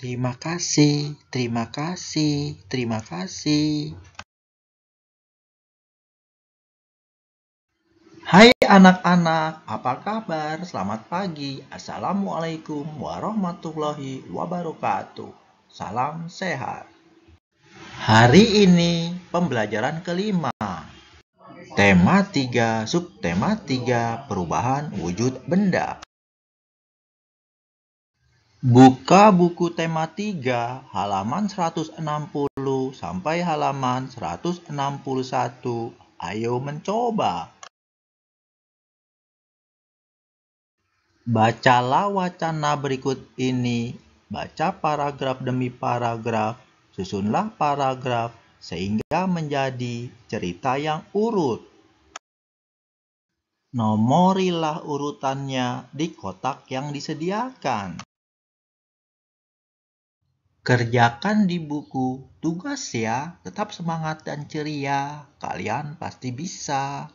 Terima kasih, terima kasih, terima kasih. Hai anak-anak, apa kabar? Selamat pagi. Assalamualaikum warahmatullahi wabarakatuh. Salam sehat. Hari ini pembelajaran kelima. Tema 3, subtema 3, perubahan wujud benda. Buka buku tema 3, halaman 160 sampai halaman 161. Ayo mencoba. Bacalah wacana berikut ini. Baca paragraf demi paragraf. Susunlah paragraf sehingga menjadi cerita yang urut. Nomorilah urutannya di kotak yang disediakan. Kerjakan di buku tugas ya, tetap semangat dan ceria. Kalian pasti bisa.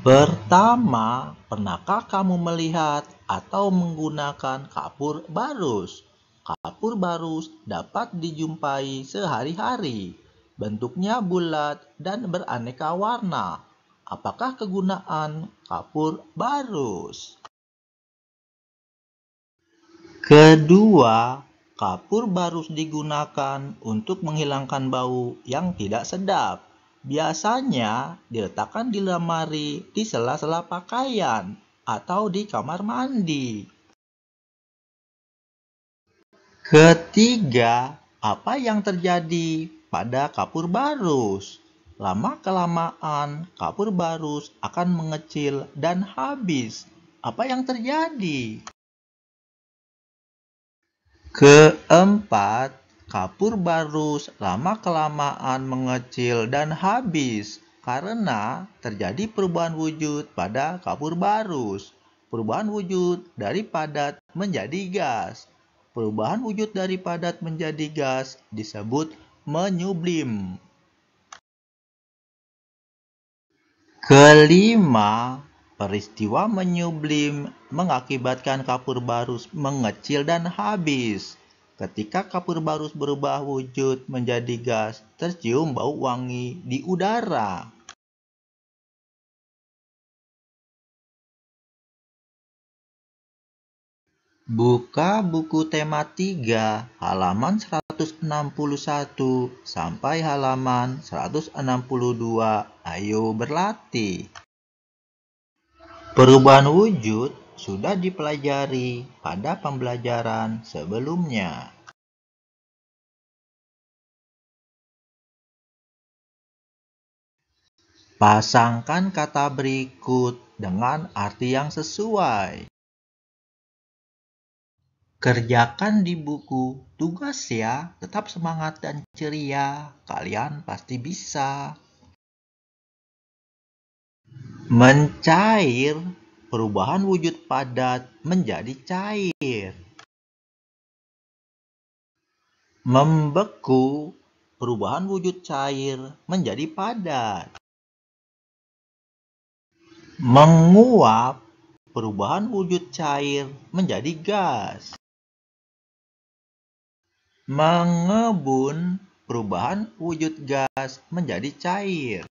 Pertama, pernahkah kamu melihat atau menggunakan kapur barus? Kapur barus dapat dijumpai sehari-hari. Bentuknya bulat dan beraneka warna. Apakah kegunaan kapur barus? Kedua, kapur barus digunakan untuk menghilangkan bau yang tidak sedap. Biasanya diletakkan di lemari di sela-sela pakaian atau di kamar mandi. Ketiga, apa yang terjadi pada kapur barus? Lama-kelamaan, kapur barus akan mengecil dan habis. Apa yang terjadi? Keempat, kapur barus lama-kelamaan mengecil dan habis karena terjadi perubahan wujud pada kapur barus. Perubahan wujud dari padat menjadi gas. Perubahan wujud dari padat menjadi gas disebut menyublim. Kelima, peristiwa menyublim mengakibatkan kapur barus mengecil dan habis. Ketika kapur barus berubah wujud menjadi gas, tercium bau wangi di udara. Buka buku tema 3, halaman 161 sampai halaman 162. Ayo berlatih. Perubahan wujud sudah dipelajari pada pembelajaran sebelumnya. Pasangkan kata berikut dengan arti yang sesuai. Kerjakan di buku tugas ya, tetap semangat dan ceria. Kalian pasti bisa. Mencair, perubahan wujud padat menjadi cair. Membeku, perubahan wujud cair menjadi padat. Menguap, perubahan wujud cair menjadi gas. Mengebun, perubahan wujud gas menjadi cair.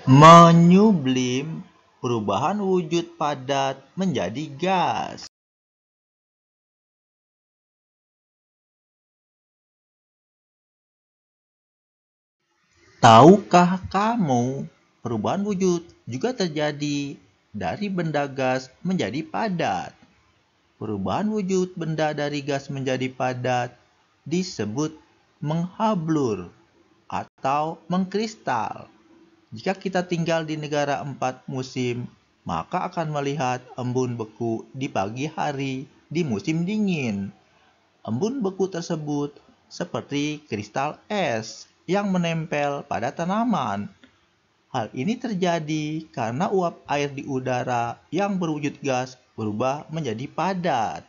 Menyublim, perubahan wujud padat menjadi gas. Tahukah kamu, perubahan wujud juga terjadi dari benda gas menjadi padat. Perubahan wujud benda dari gas menjadi padat disebut menghablur atau mengkristal. Jika kita tinggal di negara 4 musim, maka akan melihat embun beku di pagi hari di musim dingin. Embun beku tersebut seperti kristal es yang menempel pada tanaman. Hal ini terjadi karena uap air di udara yang berwujud gas berubah menjadi padat.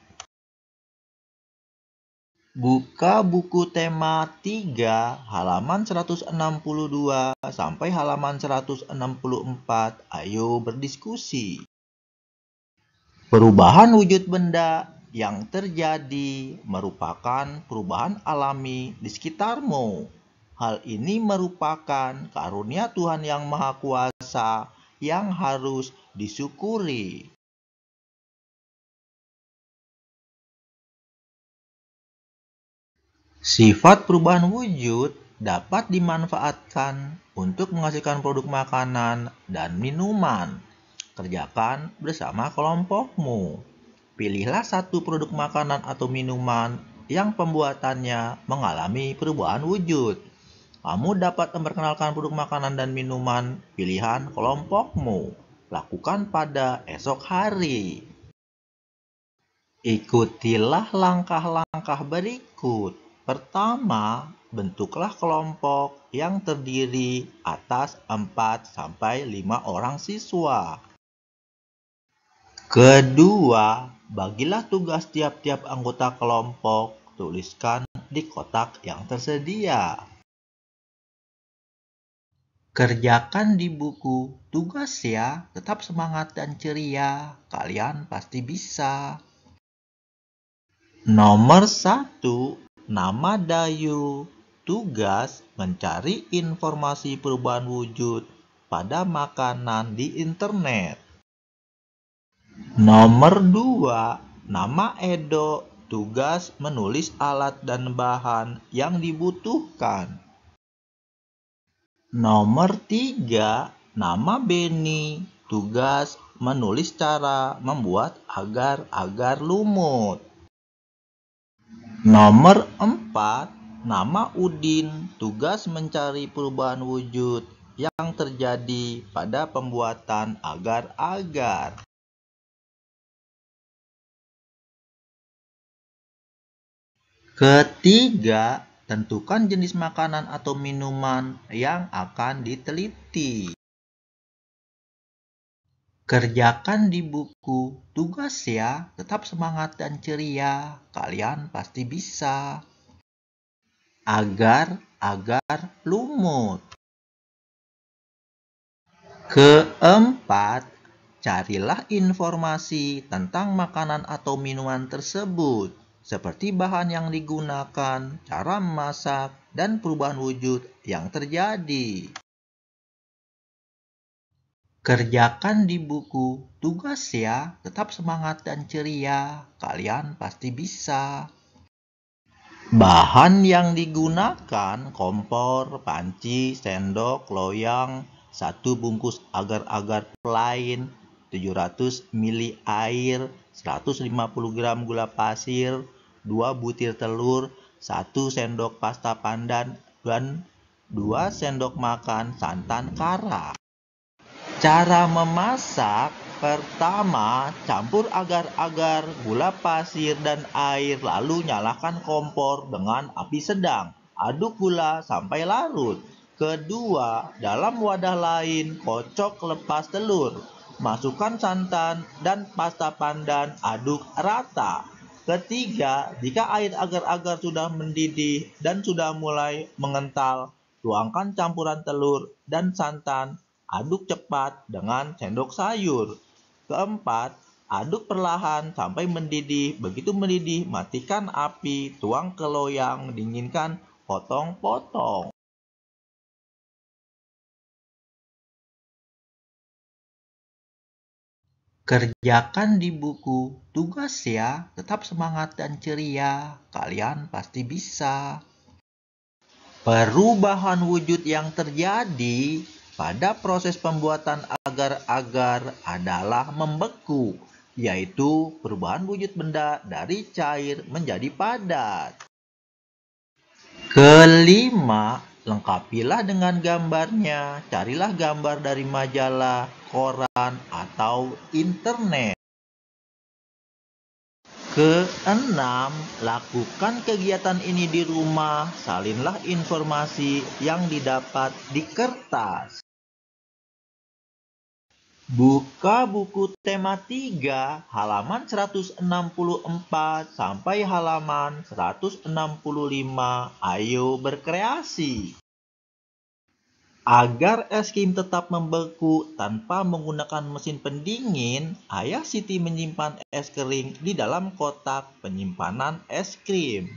Buka buku tema 3, halaman 162 sampai halaman 164. Ayo berdiskusi. Perubahan wujud benda yang terjadi merupakan perubahan alami di sekitarmu. Hal ini merupakan karunia Tuhan Yang Maha Kuasa yang harus disyukuri. Sifat perubahan wujud dapat dimanfaatkan untuk menghasilkan produk makanan dan minuman. Kerjakan bersama kelompokmu. Pilihlah satu produk makanan atau minuman yang pembuatannya mengalami perubahan wujud. Kamu dapat memperkenalkan produk makanan dan minuman pilihan kelompokmu. Lakukan pada esok hari. Ikutilah langkah-langkah berikut. Pertama, bentuklah kelompok yang terdiri atas 4-5 orang siswa. Kedua, bagilah tugas tiap-tiap anggota kelompok, tuliskan di kotak yang tersedia. Kerjakan di buku tugas ya, tetap semangat dan ceria, kalian pasti bisa. Nomor 1, nama Dayu. Tugas mencari informasi perubahan wujud pada makanan di internet. Nomor 2, nama Edo. Tugas menulis alat dan bahan yang dibutuhkan. Nomor 3, nama Beni. Tugas menulis cara membuat agar-agar lumut. Nomor 4, nama Udin. Tugas mencari perubahan wujud yang terjadi pada pembuatan agar-agar. Ketiga, tentukan jenis makanan atau minuman yang akan diteliti. Kerjakan di buku tugas ya, tetap semangat dan ceria, kalian pasti bisa. Agar-agar lumut. Keempat, carilah informasi tentang makanan atau minuman tersebut, seperti bahan yang digunakan, cara memasak, dan perubahan wujud yang terjadi. Kerjakan di buku tugas ya, tetap semangat dan ceria, kalian pasti bisa. Bahan yang digunakan kompor, panci, sendok, loyang, 1 bungkus agar-agar plain, 700 ml air, 150 gram gula pasir, 2 butir telur, 1 sendok pasta pandan, dan 2 sendok makan santan kara. Cara memasak: pertama, campur agar-agar, gula pasir, dan air, lalu nyalakan kompor dengan api sedang. Aduk gula sampai larut. Kedua, dalam wadah lain, kocok lepas telur. Masukkan santan dan pasta pandan, aduk rata. Ketiga, jika air agar-agar sudah mendidih dan sudah mulai mengental, tuangkan campuran telur dan santan. Aduk cepat dengan sendok sayur. Keempat, aduk perlahan sampai mendidih. Begitu mendidih, matikan api, tuang ke loyang, dinginkan, potong-potong. Kerjakan di buku tugas ya, tetap semangat dan ceria, kalian pasti bisa. Perubahan wujud yang terjadi pada proses pembuatan agar-agar adalah membeku, yaitu perubahan wujud benda dari cair menjadi padat. Kelima, lengkapilah dengan gambarnya. Carilah gambar dari majalah, koran, atau internet. Keenam, lakukan kegiatan ini di rumah. Salinlah informasi yang didapat di kertas. Buka buku tema 3, halaman 164 sampai halaman 165. Ayo berkreasi. Agar es krim tetap membeku tanpa menggunakan mesin pendingin, Ayah Siti menyimpan es krim di dalam kotak penyimpanan es krim.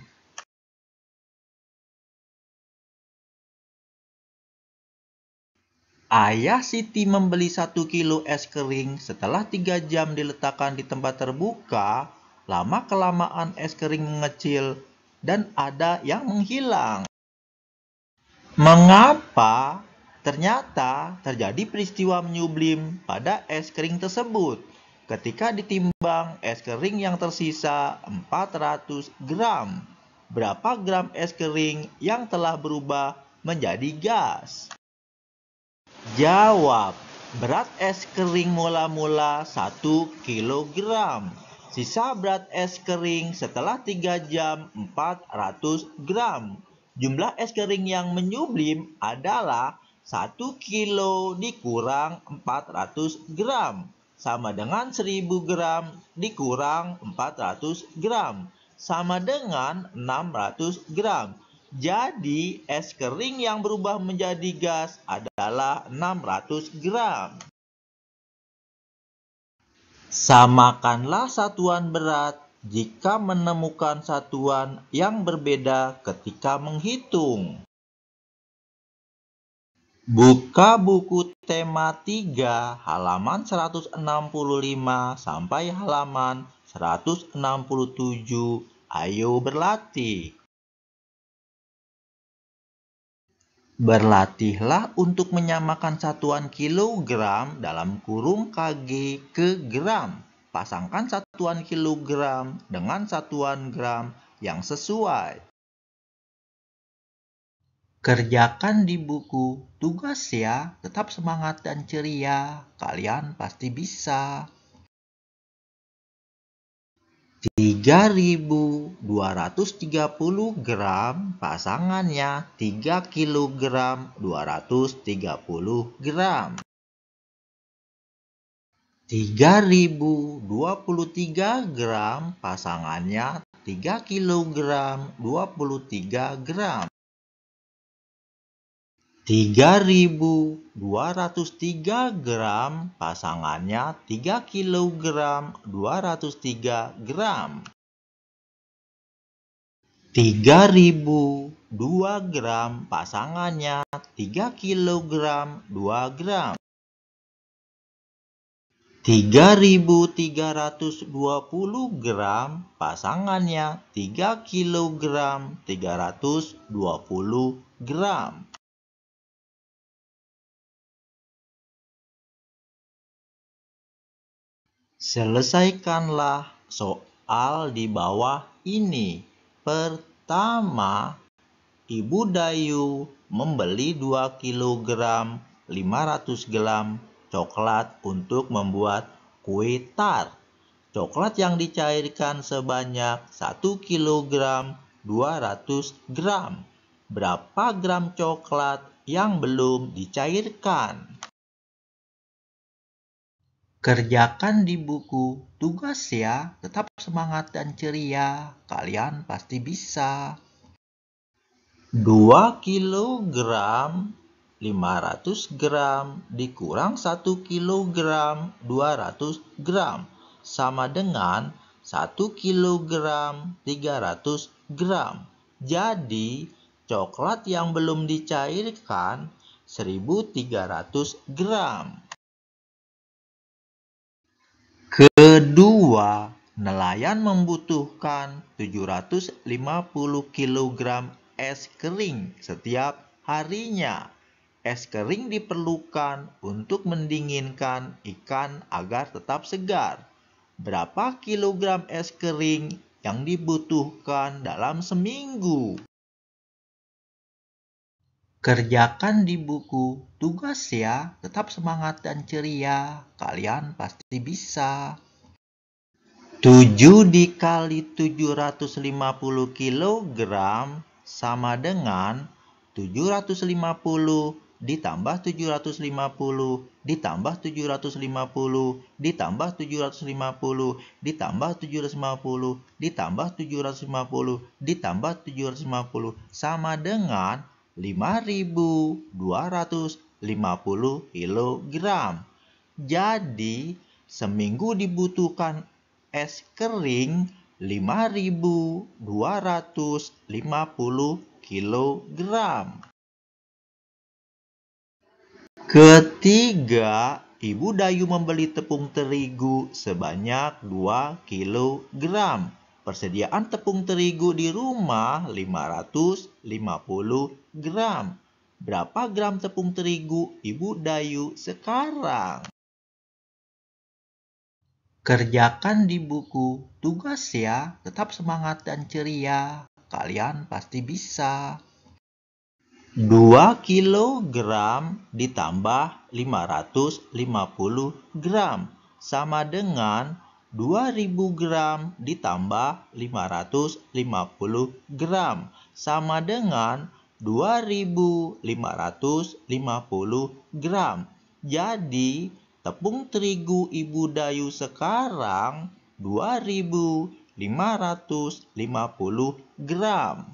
Ayah Siti membeli 1 kilo es krim setelah 3 jam diletakkan di tempat terbuka. Lama-kelamaan es krim mengecil dan ada yang menghilang. Mengapa? Ternyata terjadi peristiwa menyublim pada es krim tersebut. Ketika ditimbang, es krim yang tersisa 400 gram. Berapa gram es krim yang telah berubah menjadi gas? Jawab. Berat es krim mula-mula 1 kilogram. Sisa berat es krim setelah 3 jam 400 gram. Jumlah es krim yang menyublim adalah 1 kilo dikurang 400 gram. Sama dengan 1000 gram dikurang 400 gram. Sama dengan 600 gram. Jadi, es krim yang berubah menjadi gas adalah 600 gram. Samakanlah satuan berat jika menemukan satuan yang berbeda ketika menghitung. Buka buku tema 3 halaman 165 sampai halaman 167. Ayo berlatih. Berlatihlah untuk menyamakan satuan kilogram dalam kurung kg ke gram. Pasangkan satuan kilogram dengan satuan gram yang sesuai. Kerjakan di buku tugas ya, tetap semangat dan ceria. Kalian pasti bisa. 3.230 gram pasangannya 3 kilogram 230 gram. 3.023 gram pasangannya 3 kilogram 23 gram. 3.203 gram pasangannya 3 kilogram 203 gram. 3.002 gram pasangannya 3 kilogram 2 gram. 3.320 gram pasangannya 3 kilogram 320 gram. Selesaikanlah soal di bawah ini. Pertama, Ibu Dayu membeli 2 kilogram 500 gram coklat untuk membuat kue tart. Coklat yang dicairkan sebanyak 1 kilogram 200 gram. Berapa gram coklat yang belum dicairkan? Kerjakan di buku tugas ya, tetap semangat dan ceria. Kalian pasti bisa. 2 kilogram 500 gram dikurang 1 kilogram 200 gram sama dengan 1 kilogram 300 gram. Jadi, coklat yang belum dicairkan 1.300 gram. Kedua, nelayan membutuhkan 750 kg es krim setiap harinya. Es krim diperlukan untuk mendinginkan ikan agar tetap segar. Berapa kilogram es krim yang dibutuhkan dalam seminggu? Kerjakan di buku tugas ya, tetap semangat dan ceria. Kalian pasti bisa. 7 dikali 750 kilogram sama dengan 750 ditambah 750 ditambah 750 ditambah 750 ditambah 750 ditambah 750 ditambah 750 sama dengan 5.250 kilogram. Jadi, seminggu dibutuhkan es kering 5.250 kilogram. Ketiga, Ibu Dayu membeli tepung terigu sebanyak 2 kilogram. Persediaan tepung terigu di rumah 550 gram. Berapa gram tepung terigu Ibu Dayu sekarang? Kerjakan di buku tugas ya, tetap semangat dan ceria. Kalian pasti bisa. 2 kilogram ditambah 550 gram sama dengan 2000 gram ditambah 550 gram sama dengan 2550 gram. Jadi, tepung terigu Ibu Dayu sekarang 2550 gram.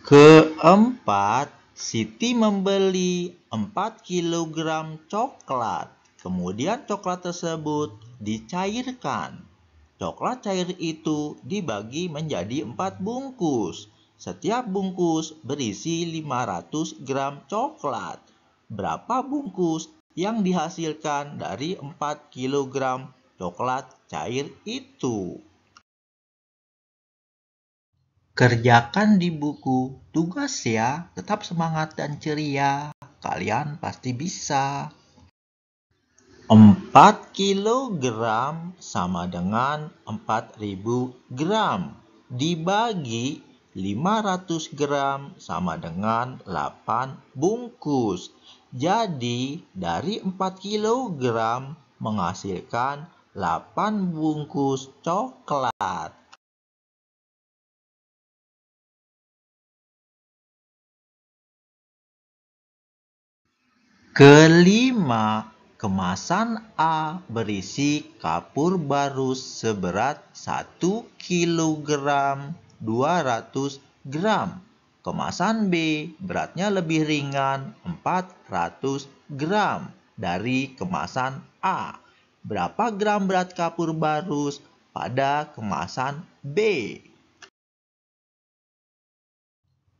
Keempat, Siti membeli 4 kilogram coklat. Kemudian coklat tersebut dicairkan. Coklat cair itu dibagi menjadi 4 bungkus. Setiap bungkus berisi 500 gram coklat. Berapa bungkus yang dihasilkan dari 4 kilogram coklat cair itu? Kerjakan di buku tugas ya, tetap semangat dan ceria. Kalian pasti bisa. 4 kilogram sama dengan 4000 gram. Dibagi 500 gram sama dengan 8 bungkus. Jadi, dari 4 kilogram menghasilkan 8 bungkus coklat. Kelima, kemasan A berisi kapur barus seberat 1 kilogram 200 gram. Kemasan B beratnya lebih ringan 400 gram dari kemasan A. Berapa gram berat kapur barus pada kemasan B?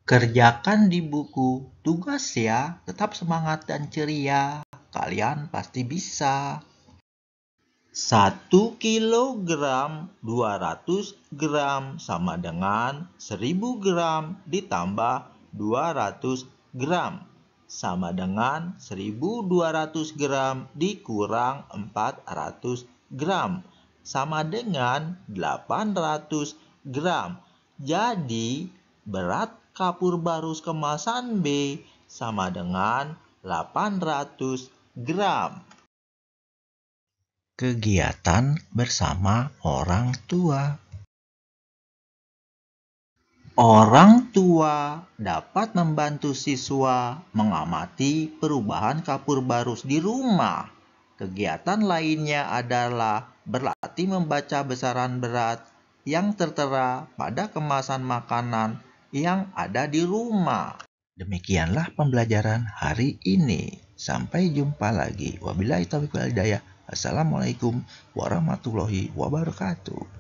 Kerjakan di buku tugas ya, tetap semangat dan ceria. Kalian pasti bisa. 1 kilogram 200 gram sama dengan 1000 gram ditambah 200 gram sama dengan 1200 gram dikurang 400 gram sama dengan 800 gram. Jadi, berat kapur barus kemasan B sama dengan 800 gram. Kegiatan bersama orang tua. Orang tua dapat membantu siswa mengamati perubahan kapur barus di rumah. Kegiatan lainnya adalah berlatih membaca besaran berat yang tertera pada kemasan makanan yang ada di rumah. Demikianlah pembelajaran hari ini. Sampai jumpa lagi. Wabillahi taufiq wal hidayah. Assalamualaikum warahmatullahi wabarakatuh.